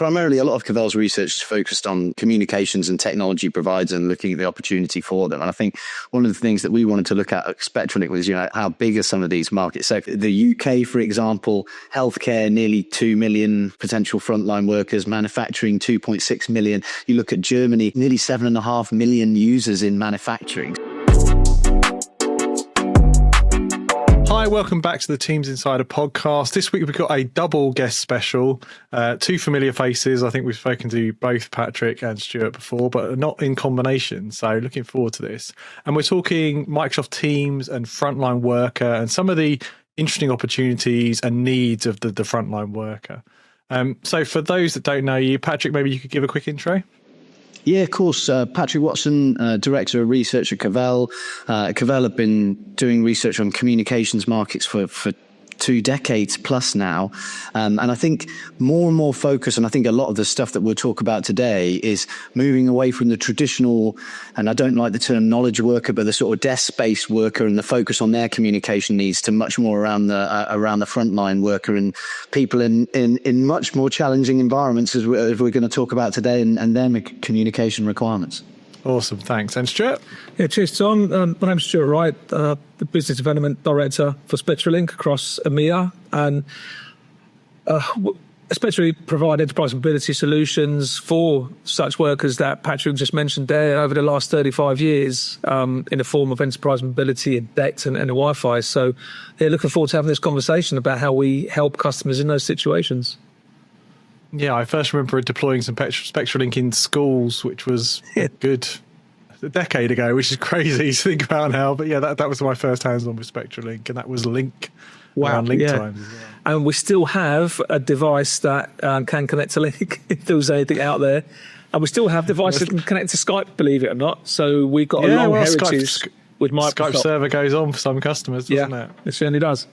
primarily a lot of Cavell's research is focused on communications and technology providers and looking at the opportunity for them. And I think one of the things that we wanted to look at Spectralink was, how big are some of these markets? So the UK, for example, healthcare, nearly 2 million potential frontline workers, manufacturing, 2.6 million. You look at Germany, nearly 7.5 million users in manufacturing. Hi, welcome back to the Teams Insider podcast. This week we've got a double guest special, two familiar faces. I think we've spoken to both Patrick and Stewart before, but not in combination. So looking forward to this. And we're talking Microsoft Teams and frontline worker and some of the interesting opportunities and needs of the frontline worker. So for those that don't know you, Patrick, maybe you could give a quick intro. Yeah, of course. Patrick Watson, Director of Research at Cavell. Cavell have been doing research on communications markets for 2 decades plus now. And I think more and more focus, and I think a lot of the stuff that we'll talk about today is moving away from the traditional, and I don't like the term knowledge worker, but the sort of desk-based worker and the focus on their communication needs to much more around the frontline worker and people in much more challenging environments as we're going to talk about today and their communication requirements. Awesome, thanks. And Stuart? Yeah, cheers, Tom. My name's Stewart Wright, the Business Development Director for Spectralink across EMEA. And especially provide enterprise mobility solutions for such workers that Patrick just mentioned there over the last 35 years in the form of enterprise mobility and DECT and Wi-Fi. So yeah, looking forward to having this conversation about how we help customers in those situations. Yeah, I first remember deploying some Spectralink in schools, which was good a decade ago, which is crazy to think about now. But yeah, that was my first hands-on with Spectralink, and that was Link. Wow, around Link times as well. And we still have a device that can connect to Link if there was anything out there. And we still have devices that can connect to Skype, believe it or not. So we've got a long heritage with Microsoft. Skype server goes on for some customers, doesn't it? It certainly does.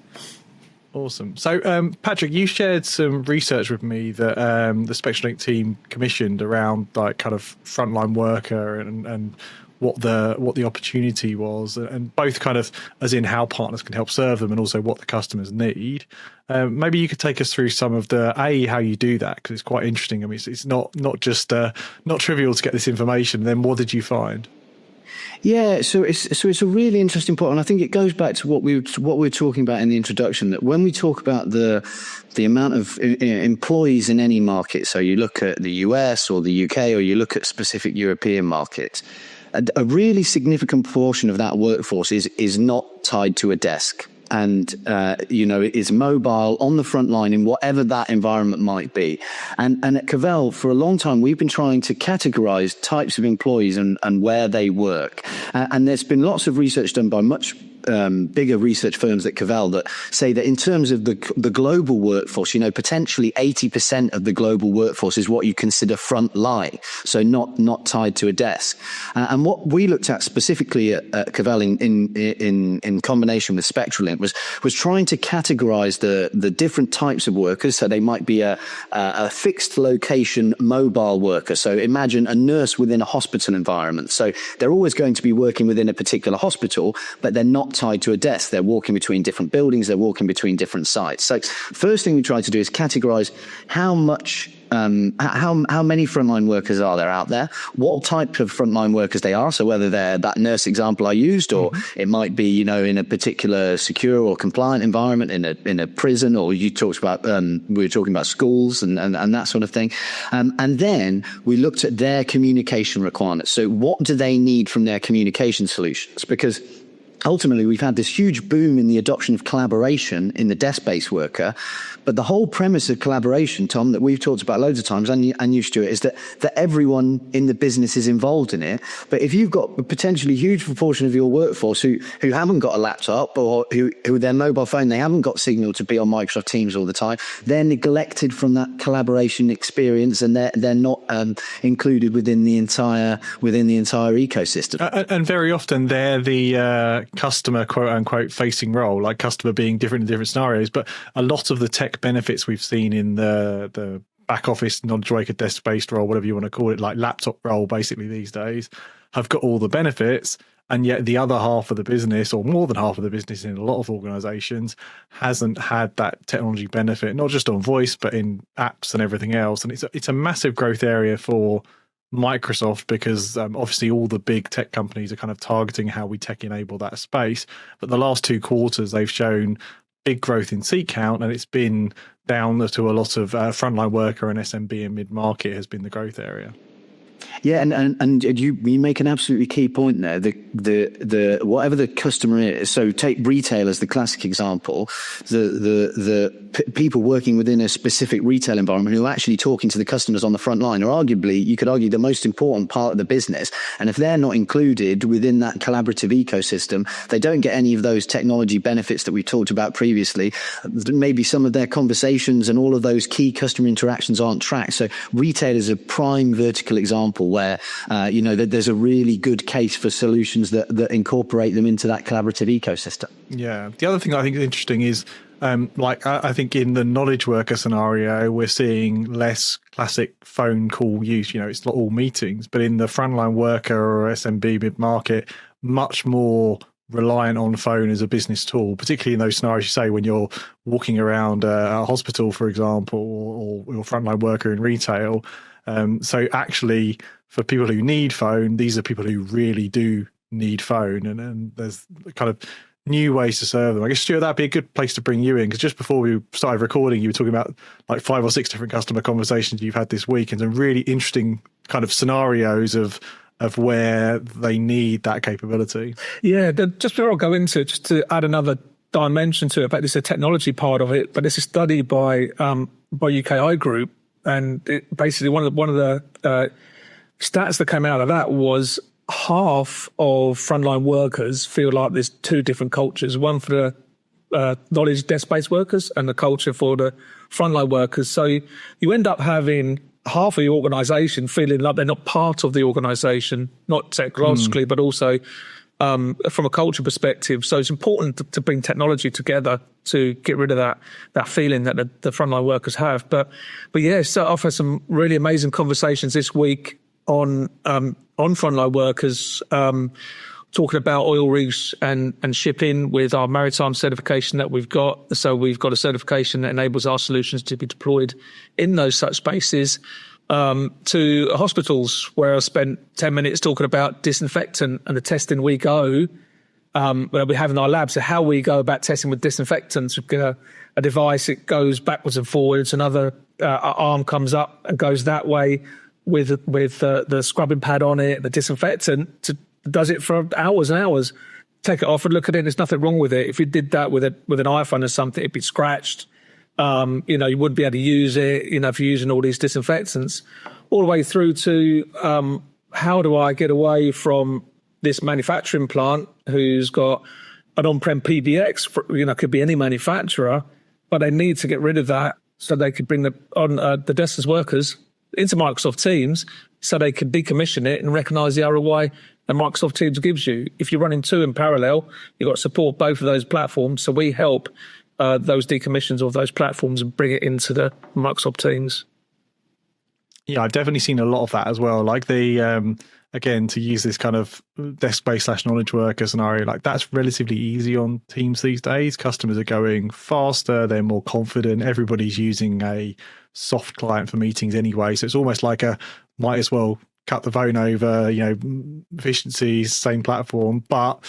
Awesome. So, Patrick, you shared some research with me that the Spectralink team commissioned around like kind of frontline worker and what the opportunity was, and both kind of as in how partners can help serve them and also what the customers need. Maybe you could take us through some of how you do that, because it's quite interesting. I mean, it's not just not trivial to get this information. Then what did you find? Yeah, so it's a really interesting point, and I think it goes back to what we were talking about in the introduction. That when we talk about the amount of employees in any market, so you look at the US or the UK, or you look at specific European markets, a really significant proportion of that workforce is not tied to a desk. And, it is mobile on the front line in whatever that environment might be. And at Cavell, for a long time, we've been trying to categorize types of employees and where they work. And there's been lots of research done by much bigger research firms at Cavell that say that in terms of the global workforce, potentially 80% of the global workforce is what you consider front line, so not tied to a desk. And what we looked at specifically at Cavell in combination with Spectralink was trying to categorize the different types of workers. So they might be a fixed location mobile worker. So imagine a nurse within a hospital environment. So they're always going to be working within a particular hospital, but they're not tied to a desk. They're walking between different buildings. They're walking between different sites. So first thing we try to do is categorize how many frontline workers are there out there, what type of frontline workers they are. So whether they're that nurse example I used, or it might be, in a particular secure or compliant environment in a prison, or you talked about, we were talking about schools and that sort of thing. And then we looked at their communication requirements. So what do they need from their communication solutions? Because ultimately, we've had this huge boom in the adoption of collaboration in the desk-based worker. But the whole premise of collaboration, Tom, that we've talked about loads of times, and you, Stuart, is that everyone in the business is involved in it. But if you've got a potentially huge proportion of your workforce who haven't got a laptop, or who their mobile phone, they haven't got signal to be on Microsoft Teams all the time, they're neglected from that collaboration experience, and they're not included within the entire ecosystem. And very often they're the customer, quote unquote, facing role, like customer being different in different scenarios. But a lot of the tech benefits we've seen in the back office, knowledge worker, desk-based role, whatever you want to call it, like laptop role basically these days, have got all the benefits. And yet the other half of the business, or more than half of the business in a lot of organizations, hasn't had that technology benefit, not just on voice, but in apps and everything else. And it's a massive growth area for Microsoft, because obviously all the big tech companies are kind of targeting how we tech enable that space. But the last 2 quarters, they've shown big growth in seat count, and it's been down to a lot of frontline worker and SMB and mid-market has been the growth area. Yeah, and you make an absolutely key point there. The whatever the customer is. So take retail as the classic example. The people working within a specific retail environment who are actually talking to the customers on the front line are arguably, you could argue, the most important part of the business. And if they're not included within that collaborative ecosystem, they don't get any of those technology benefits that we talked about previously. Maybe some of their conversations and all of those key customer interactions aren't tracked. So retail is a prime vertical example where that there's a really good case for solutions that incorporate them into that collaborative ecosystem. Yeah. The other thing I think is interesting is I think in the knowledge worker scenario, we're seeing less classic phone call use. It's not all meetings, but in the frontline worker or SMB mid-market, much more reliant on phone as a business tool, particularly in those scenarios you say when you're walking around a hospital, for example, or your frontline worker in retail. So actually, for people who need phone, these are people who really do need phone, and there's kind of new ways to serve them. I guess, Stuart, that'd be a good place to bring you in, because just before we started recording, you were talking about like 5 or 6 different customer conversations you've had this week, and some really interesting kind of scenarios of where they need that capability. Yeah, just before I go into it, just to add another dimension to it, but it's a technology part of it, but it's a study by UKI Group. And basically, one of the stats that came out of that was half of frontline workers feel like there's 2 different cultures: one for the knowledge desk-based workers and the culture for the frontline workers. So you end up having half of the organisation feeling like they're not part of the organisation, not technologically, but also from a culture perspective. So it's important to bring technology together to get rid of that feeling that the frontline workers have. But yeah, so I've had some really amazing conversations this week on frontline workers, talking about oil rigs and shipping with our maritime certification that we've got. So we've got a certification that enables our solutions to be deployed in those such spaces. To hospitals, where I spent 10 minutes talking about disinfectant and the testing we go, where we have in our labs, so how we go about testing with disinfectants. We've got a device, it goes backwards and forwards, another arm comes up and goes that way with the scrubbing pad on it, the disinfectant does it for hours and hours. Take it off and look at it, there's nothing wrong with it. If you did that with an iPhone or something, it'd be scratched. You wouldn't be able to use it, if you're using all these disinfectants, all the way through to how do I get away from this manufacturing plant who's got an on-prem PBX, could be any manufacturer, but they need to get rid of that so they could bring the deskless workers into Microsoft Teams so they could decommission it and recognize the ROI that Microsoft Teams gives you. If you're running 2 in parallel, you've got to support both of those platforms. So we help those decommissions of those platforms and bring it into the Microsoft Teams. Yeah, I've definitely seen a lot of that as well. Like again, to use this kind of desk-based / knowledge worker scenario, like that's relatively easy on Teams these days. Customers are going faster, they're more confident. Everybody's using a soft client for meetings anyway. So it's almost like might as well cut the phone over, efficiencies, same platform. But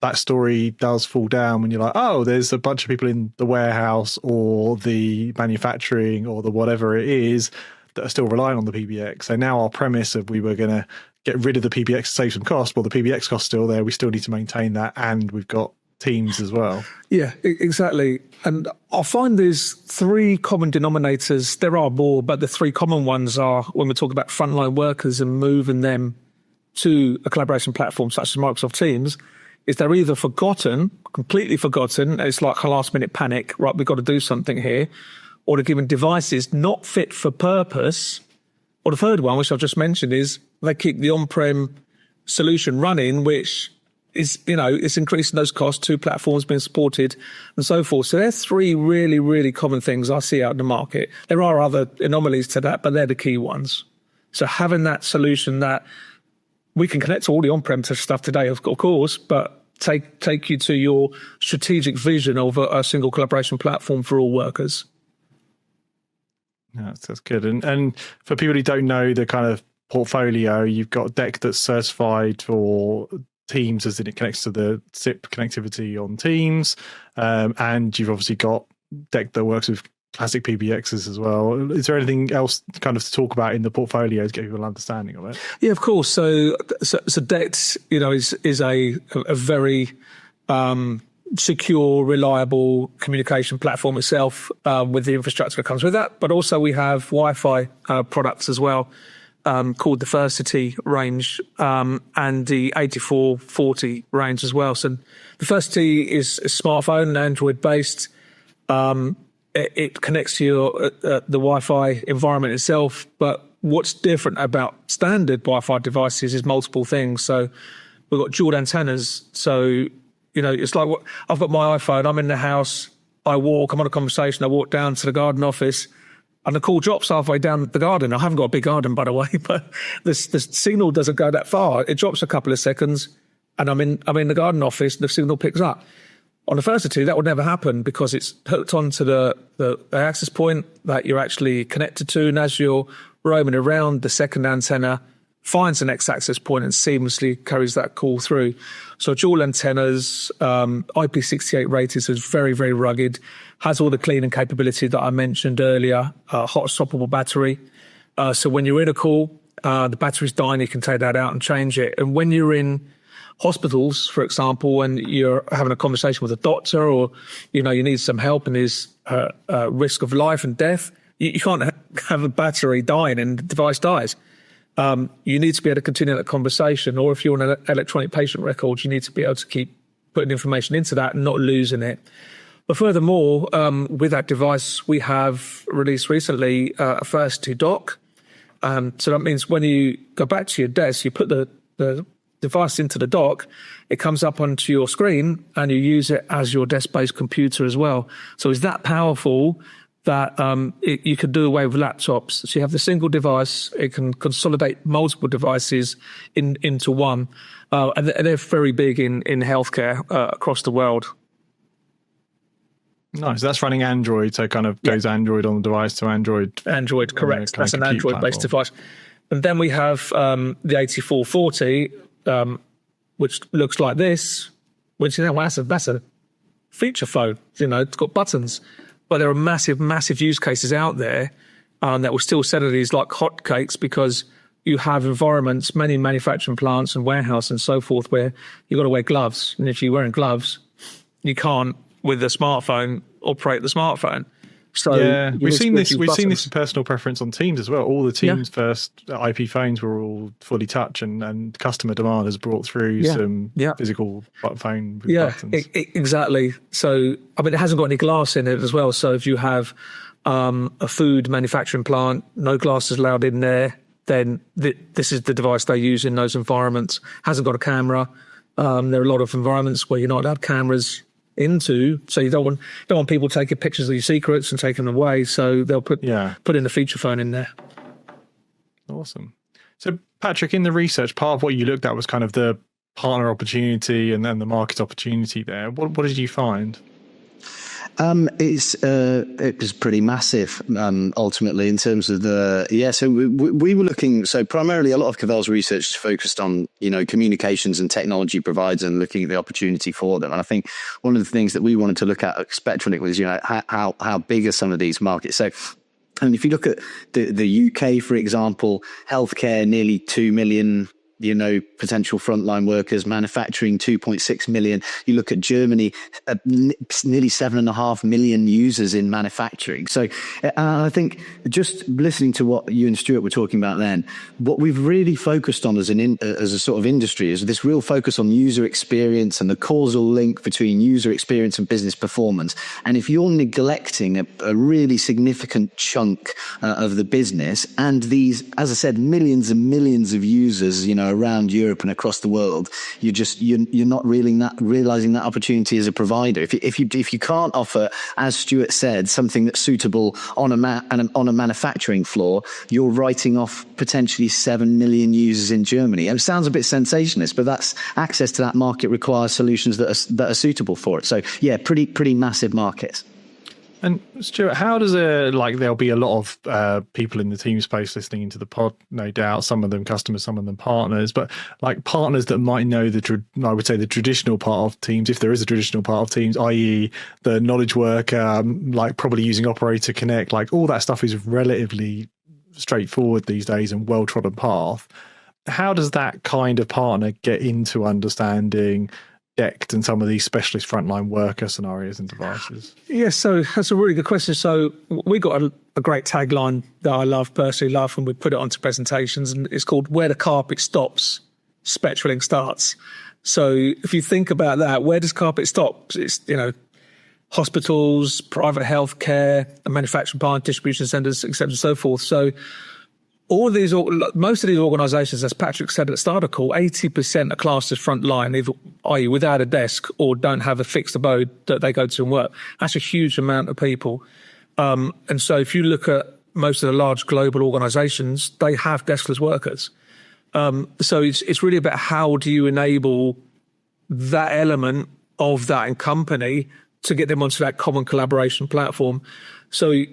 that story does fall down when you're like, oh, there's a bunch of people in the warehouse or the manufacturing or the whatever it is that are still relying on the PBX. So now our premise of we were going to get rid of the PBX to save some cost, well, the PBX cost's still there. We still need to maintain that, and we've got Teams as well. Yeah, exactly. And I find there's 3 common denominators. There are more, but the 3 common ones are when we talk about frontline workers and moving them to a collaboration platform such as Microsoft Teams, is they're either completely forgotten, it's like a last-minute panic, right, we've got to do something here, or they're given devices not fit for purpose, or the third one, which I've just mentioned, is they keep the on-prem solution running, which it's increasing those costs, 2 platforms being supported and so forth. So there's 3 really, really common things I see out in the market. There are other anomalies to that, but they're the key ones. So having that solution that we can connect to all the on-premises stuff today, of course, but take you to your strategic vision of a single collaboration platform for all workers. Yeah, that's good. And for people who don't know the kind of portfolio, you've got DECT that's certified for Teams as it connects to the SIP connectivity on Teams, and you've obviously got DECT that works with classic PBXs as well. Is there anything else kind of to talk about in the portfolio to get people an understanding of it? Yeah, of course. So DECT, is a very secure, reliable communication platform itself, with the infrastructure that comes with that. But also we have Wi-Fi products as well, called the Versity range, and the 8440 range as well. So the Versity is a smartphone and Android based. It connects to your the Wi-Fi environment itself. But what's different about standard Wi-Fi devices is multiple things. So we've got dual antennas. So, it's like I've got my iPhone, I'm in the house, I'm on a conversation, I walk down to the garden office, and the call drops halfway down the garden. I haven't got a big garden, by the way, but the signal doesn't go that far. It drops a couple of seconds, and I'm in the garden office, the signal picks up. On the Versity, that would never happen because it's hooked onto the access point that you're actually connected to, and as you're roaming around, the second antenna finds the next access point and seamlessly carries that call through. So dual antennas, IP68 rated, so it's very, very rugged, has all the cleaning capability that I mentioned earlier, hot-swappable battery. So when you're in a call, the battery's dying, you can take that out and change it. And when you're in hospitals, for example, and you're having a conversation with a doctor, or, you need some help and there's a risk of life and death, you can't have a battery dying and the device dies. You need to be able to continue that conversation, or if you're on an electronic patient record, you need to be able to keep putting information into that and not losing it. But furthermore, with that device, we have released recently a Versity dock. So that means when you go back to your desk, you put the device into the dock, it comes up onto your screen and you use it as your desk-based computer as well. So it's that powerful that you could do away with laptops. So you have the single device, it can consolidate multiple devices into one. And they're very big in healthcare across the world. Nice. That's running Android, so kind of goes Android on the device to Android. Android, correct. That's an Android-based device. And then we have the 8440, which looks like this, which that's a feature phone. It's got buttons. But there are massive, massive use cases out there that will still sell these like hotcakes, because you have environments, many manufacturing plants and warehouse and so forth, where you've got to wear gloves. And if you're wearing gloves, you can't, with the smartphone, operate the smartphone. So yeah, we've seen this in personal preference on Teams as well. All the Teams first IP phones were all fully touch, and customer demand has brought through some physical phone with buttons. Exactly. So, it hasn't got any glass in it as well. So if you have a food manufacturing plant, no glass is allowed in there, then this is the device they use in those environments. Hasn't got a camera. There are a lot of environments where you're not allowed cameras into, so you don't want people taking pictures of your secrets and taking them away, so they'll put in the feature phone in there. Awesome. So Patrick, in the research, part of what you looked at was kind of the partner opportunity and then the market opportunity there. What did you find? It was pretty massive, ultimately, in terms of so we were looking, so primarily a lot of Cavell's research is focused on, communications and technology providers and looking at the opportunity for them. And I think one of the things that we wanted to look at Spectralink was, how big are some of these markets? So, and if you look at the UK, for example, healthcare, nearly 2 million, potential frontline workers, manufacturing 2.6 million. You look at Germany, nearly 7.5 million users in manufacturing. So I think just listening to what you and Stewart were talking about then, what we've really focused on as a sort of industry is this real focus on user experience and the causal link between user experience and business performance. And if you're neglecting a really significant chunk of the business, and these, as I said, millions and millions of users, around Europe and across the world, you're not really realizing that opportunity as a provider. If you can't offer, as Stewart said, something that's suitable on a manufacturing floor, you're writing off potentially 7 million users in Germany. And it sounds a bit sensationalist, but that's access to that market requires solutions that are suitable for it. So yeah, pretty massive markets. And Stuart, how does there'll be a lot of people in the team space listening into the pod, no doubt, some of them customers, some of them partners, but like partners that might know the traditional part of Teams, if there is a traditional part of Teams, i.e. the knowledge worker, like probably using Operator Connect, like all that stuff is relatively straightforward these days and well-trodden path. How does that kind of partner get into understanding DECT and some of these specialist frontline worker scenarios and devices? Yeah, so that's a really good question. So we got a great tagline that I personally love, and we put it onto presentations, and it's called "Where the carpet stops, Spectralink starts." So if you think about that, where does carpet stop? It's, hospitals, private healthcare, manufacturing plant, distribution centers, et cetera, and so forth. So most of these organisations, as Patrick said at the start of the call, 80% are classed as frontline, i.e. without a desk or don't have a fixed abode that they go to and work. That's a huge amount of people. And so if you look at most of the large global organisations, they have deskless workers. So it's really about how do you enable that element of that in company to get them onto that common collaboration platform. So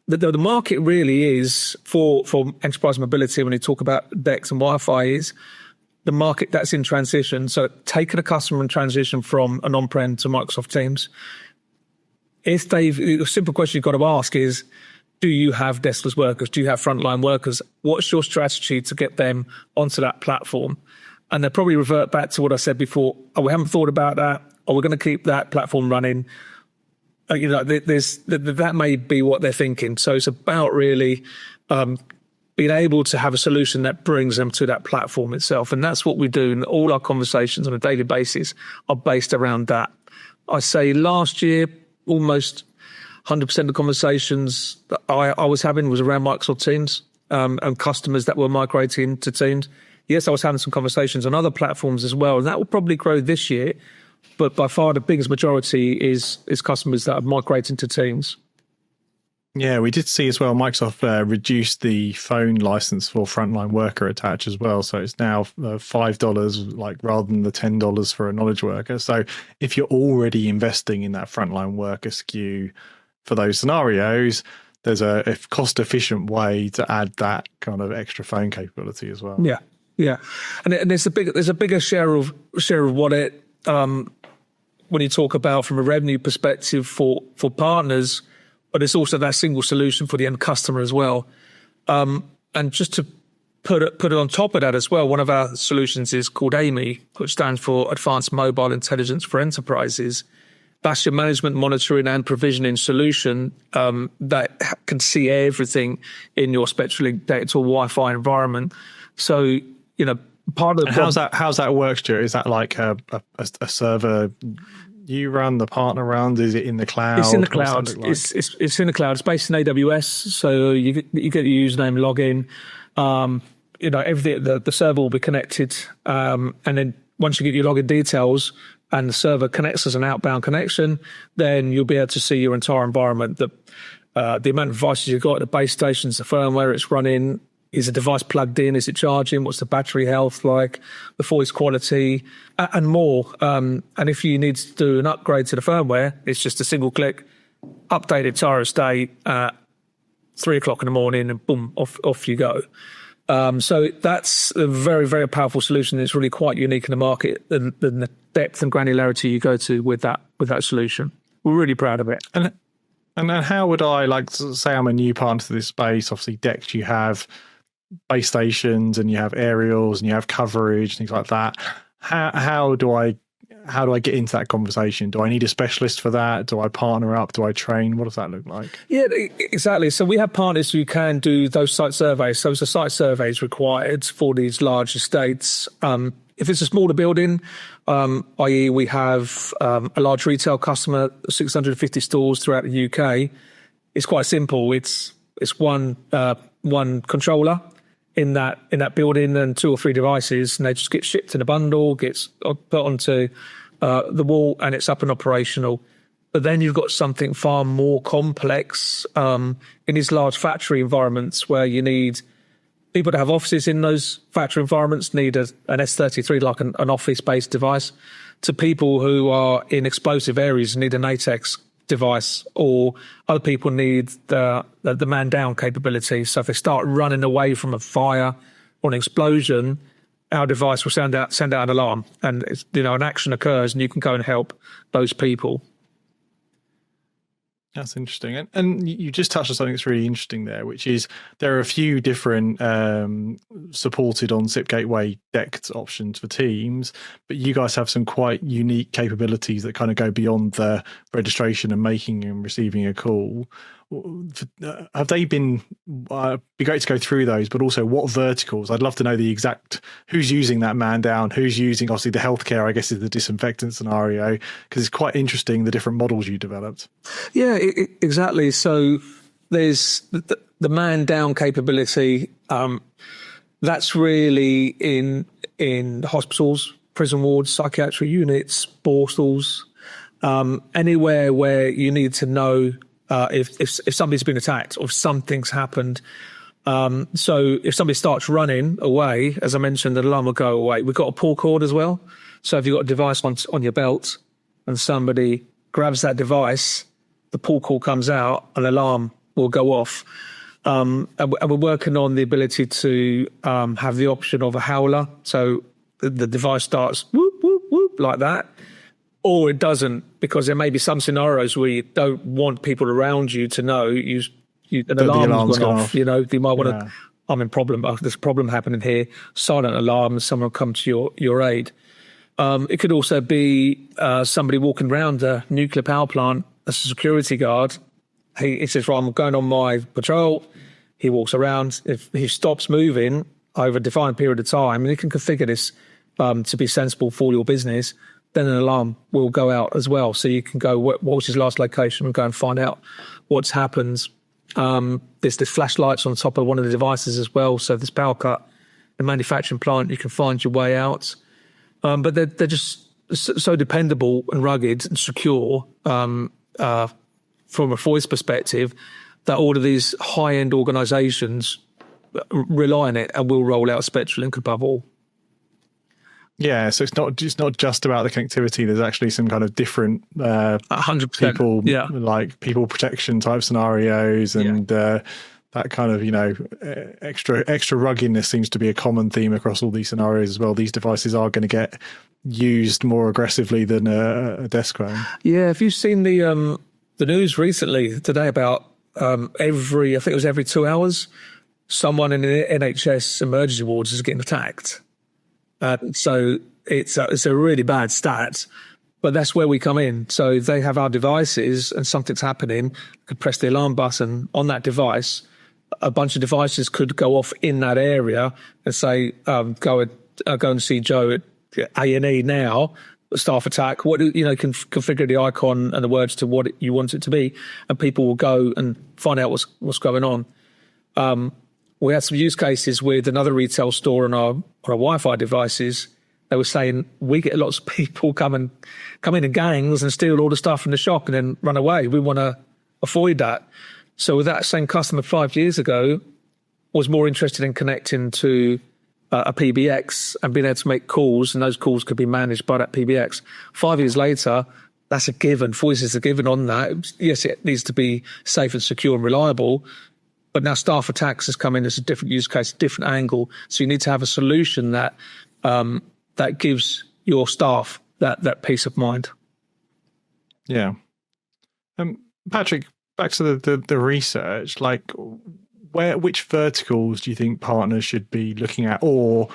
the market really is for enterprise mobility, when you talk about DECT and Wi-Fi, is the market that's in transition. So taking a customer and transition from an on-prem to Microsoft Teams. A simple question you've got to ask is, do you have deskless workers? Do you have frontline workers? What's your strategy to get them onto that platform? And they'll probably revert back to what I said before. Oh, we haven't thought about that. Or we're going to keep that platform running. That may be what they're thinking. So it's about really being able to have a solution that brings them to that platform itself. And that's what we do. And all our conversations on a daily basis are based around that. I say last year, almost 100% of the conversations that I was having was around Microsoft Teams and customers that were migrating to Teams. Yes, I was having some conversations on other platforms as well. And that will probably grow this year. But by far the biggest majority is customers that are migrating to Teams. Yeah, we did see as well, Microsoft reduced the phone license for frontline worker attach as well. So it's now $5, like rather than the $10 for a knowledge worker. So if you're already investing in that frontline worker SKU for those scenarios, there's a cost efficient way to add that kind of extra phone capability as well. Yeah, yeah, and there's a bigger share of wallet. When you talk about from a revenue perspective for partners, but it's also that single solution for the end customer as well. And just to put it on top of that as well, one of our solutions is called AMIE, which stands for Advanced Mobile Intelligence for Enterprises. That's your management, monitoring and provisioning solution that can see everything in your Spectralink DECT or Wi-Fi environment. So, part of the how's that work, Stuart? Is that like a server you run, the partner runs? Is it in the cloud? It's in the cloud. It's in the cloud. It's based in AWS, so you get your username, login. Everything. The server will be connected, and then once you get your login details and the server connects as an outbound connection, then you'll be able to see your entire environment. The amount of devices you've got, the base stations, the firmware it's running. Is a device plugged in? Is it charging? What's the battery health like? The voice quality and more. And if you need to do an upgrade to the firmware, it's just a single click, updated entire estate at 3 o'clock in the morning, and boom, off you go. So that's a very, very powerful solution. It's really quite unique in the market, and the depth and granularity you go to with that solution. We're really proud of it. And then how would I, say I'm a new partner to this space? Obviously, DECT, you have base stations and you have aerials and you have coverage, things like that. How do I get into that conversation? Do I need a specialist for that? Do I partner up? Do I train? What does that look like? Yeah, exactly. So we have partners who can do those site surveys. So it's a site surveys required for these large estates. If it's a smaller building, i.e. we have a large retail customer, 650 stores throughout the UK, it's quite simple. It's one controller. in that building and 2 or 3 devices, and they just get shipped in a bundle, gets put onto the wall, and it's up and operational. But then you've got something far more complex in these large factory environments where you need people to have offices in those factory environments, need an S33, like an office-based device, to people who are in explosive areas need an ATEX device, or other people need the man-down capability. So if they start running away from a fire or an explosion, our device will send out an alarm, and an action occurs, and you can go and help those people. That's interesting. And you just touched on something that's really interesting there, which is there are a few different supported on SIP Gateway DECT options for Teams, but you guys have some quite unique capabilities that kind of go beyond the registration and making and receiving a call. Have they been, be great to go through those, but also what verticals? I'd love to know the exact, who's using that man down, who's using, obviously the healthcare, I guess, is the disinfectant scenario, because it's quite interesting, the different models you developed. Yeah, exactly. So there's the man down capability. That's really in hospitals, prison wards, psychiatric units, borsals, anywhere where you need to know if somebody's been attacked or if something's happened. So if somebody starts running away, as I mentioned, the alarm will go away. We've got a pull cord as well. So if you've got a device on your belt and somebody grabs that device, the pull cord comes out, an alarm will go off. And we're working on the ability to have the option of a howler. So the device starts whoop, whoop, whoop, like that. Or it doesn't, because there may be some scenarios where you don't want people around you to know an alarm's gone off. You might want to, I'm in problem, there's a problem happening here, silent alarm, someone will come to your aid. It could also be somebody walking around a nuclear power plant as a security guard. He says, right, I'm going on my patrol. He walks around. If he stops moving over a defined period of time, and you can configure this to be sensible for your business, then an alarm will go out as well. So you can go, what was his last location, and go and find out what's happened. There's the flashlights on top of one of the devices as well. So if there's power cut in a manufacturing plant, you can find your way out. But they're just so dependable and rugged and secure from a voice perspective that all of these high-end organisations rely on it and will roll out Spectralink above all. Yeah, so it's not just about the connectivity. There's actually some kind of different 100%. people, like people protection type scenarios, and that kind of extra ruggedness seems to be a common theme across all these scenarios as well. These devices are going to get used more aggressively than a desk phone. Yeah, have you seen the news recently today about every 2 hours, someone in the NHS emergency wards is getting attacked. So it's a really bad stat, but that's where we come in. So they have our devices and something's happening, could press the alarm button on that device. A bunch of devices could go off in that area and say, go and see Joe at A&E now, staff attack. Configure the icon and the words to what you want it to be, and people will go and find out what's going on. We had some use cases with another retail store on our Wi-Fi devices. They were saying we get lots of people come in gangs and steal all the stuff from the shop and then run away. We want to avoid that. So that same customer 5 years ago was more interested in connecting to a PBX and being able to make calls, and those calls could be managed by that PBX. 5 years later, that's a given. Voice is a given on that. Yes, it needs to be safe and secure and reliable. But now staff attacks has come in as a different use case, different angle. So you need to have a solution that that gives your staff that peace of mind. Yeah. Patrick, back to the research, like which verticals do you think partners should be looking at, or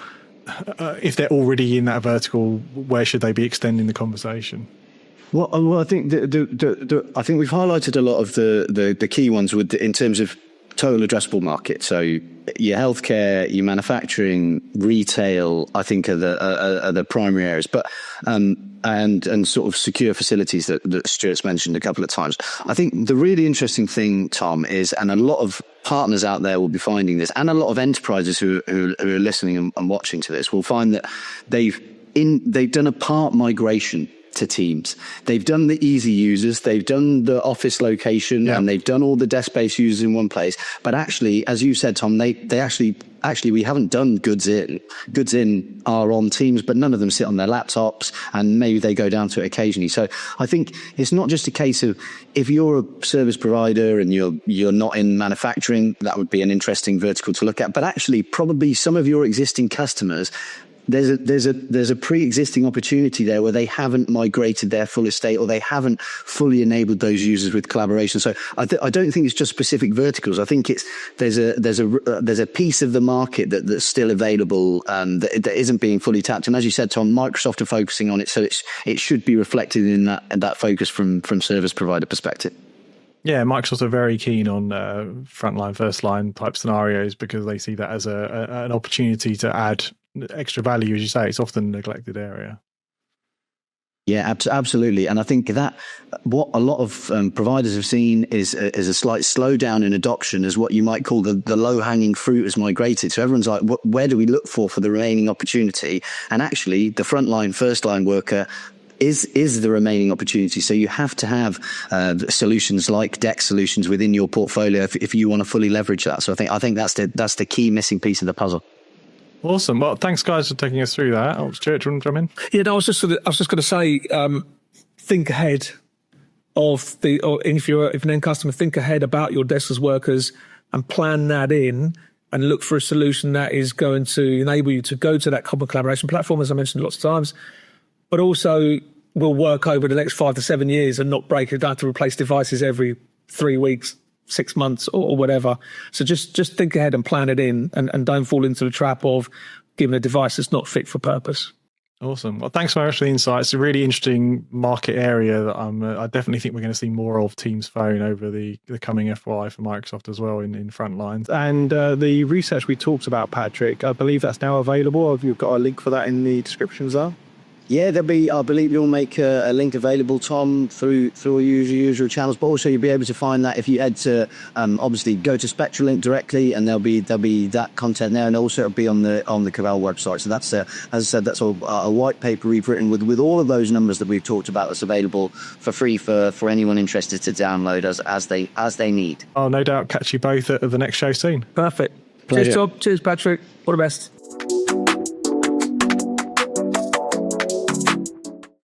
if they're already in that vertical, where should they be extending the conversation? Well, I think I think we've highlighted a lot of the key ones in terms of total addressable market. So your healthcare, your manufacturing, retail, I think are the primary areas. But and sort of secure facilities that Stuart's mentioned a couple of times. I think the really interesting thing, Tom, is, and a lot of partners out there will be finding this, and a lot of enterprises who are listening and watching to this will find that they've done a part migration to Teams. They've done the easy users, they've done the office location, and they've done all the desk-based users in one place. But actually, as you said, Tom, they actually we haven't done goods in. Goods in are on Teams, but none of them sit on their laptops, and maybe they go down to it occasionally. So I think it's not just a case of, if you're a service provider and you're not in manufacturing, that would be an interesting vertical to look at. But actually, probably some of your existing customers, there's a pre-existing opportunity there where they haven't migrated their full estate, or they haven't fully enabled those users with collaboration. So I don't think it's just specific verticals. I think there's a piece of the market that's still available, that isn't being fully tapped. And as you said, Tom, Microsoft are focusing on it, so it should be reflected in that focus from service provider perspective. Yeah, Microsoft are very keen on frontline, first line type scenarios, because they see that as an opportunity to add extra value. As you say, it's often a neglected area. Yeah, absolutely. And I think that what a lot of providers have seen is a slight slowdown in adoption, as what you might call the low-hanging fruit has migrated. So everyone's like, where do we look for the remaining opportunity? And actually, the frontline, first-line worker is the remaining opportunity. So you have to have solutions like DECT solutions within your portfolio if you want to fully leverage that. So I think that's the key missing piece of the puzzle. Awesome. Well, thanks guys for taking us through that. Stuart, do you want to jump in? Yeah, no, I was just going to say, think ahead of if an end customer, think ahead about your deskless workers and plan that in, and look for a solution that is going to enable you to go to that common collaboration platform, as I mentioned lots of times, but also will work over the next 5 to 7 years and not break it. Don't have to replace devices every 3 weeks, 6 months, or whatever. So just think ahead and plan it in, and don't fall into the trap of giving a device that's not fit for purpose. Awesome. Well, thanks very much for the insights. It's a really interesting market area that I definitely think we're going to see more of Teams Phone over the coming FY for Microsoft as well in Frontline. And the research we talked about, Patrick, I believe that's now available. Have you got a link for that in the descriptions there? Yeah, there'll be, I believe you'll make a link available, Tom, through your usual channels, but also you'll be able to find that if you head to, obviously go to Spectralink directly, and there'll be that content there, and also it'll be on the Cavell website. So that's, as I said, that's a white paper we've written with all of those numbers that we've talked about, that's available for free for anyone interested to download as they need. I'll no doubt catch you both at the next show soon. Perfect. Pleasure. Cheers, Tom. Cheers, Patrick. All the best.